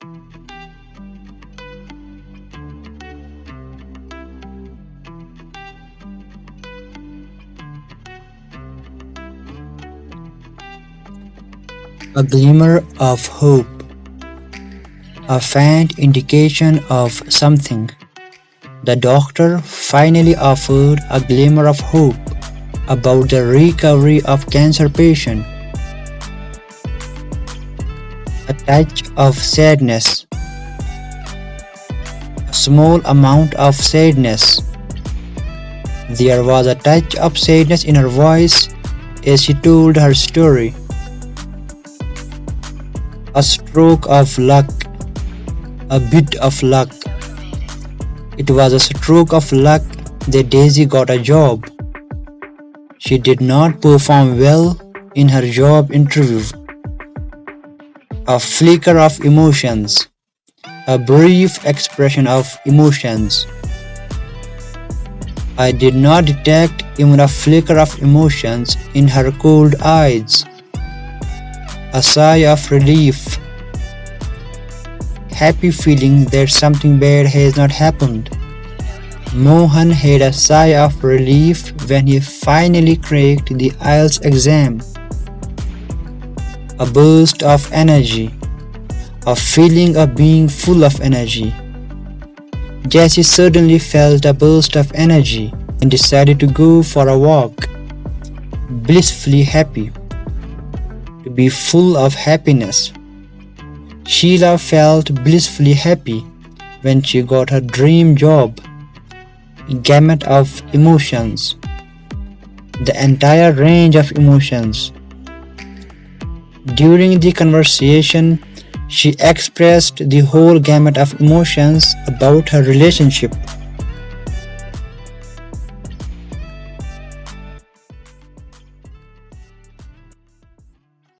A glimmer of hope, a faint indication of something. The doctor finally offered a glimmer of hope about the recovery of cancer patient. A touch of sadness, a small amount of sadness. There was a touch of sadness in her voice as she told her story. A stroke of luck, a bit of luck. It was a stroke of luck that Daisy got a job. She did not perform well in her job interview. A flicker of emotions, a brief expression of emotions. I did not detect even a flicker of emotions in her cold eyes. A sigh of relief, happy feeling that something bad has not happened. Mohan had a sigh of relief when he finally cracked the IELTS exam. A burst of energy, a feeling of being full of energy. Jessie suddenly felt a burst of energy and decided to go for a walk, blissfully happy. To be full of happiness. Sheila felt blissfully happy when she got her dream job. A gamut of emotions. The entire range of emotions. During the conversation, she expressed the whole gamut of emotions about her relationship.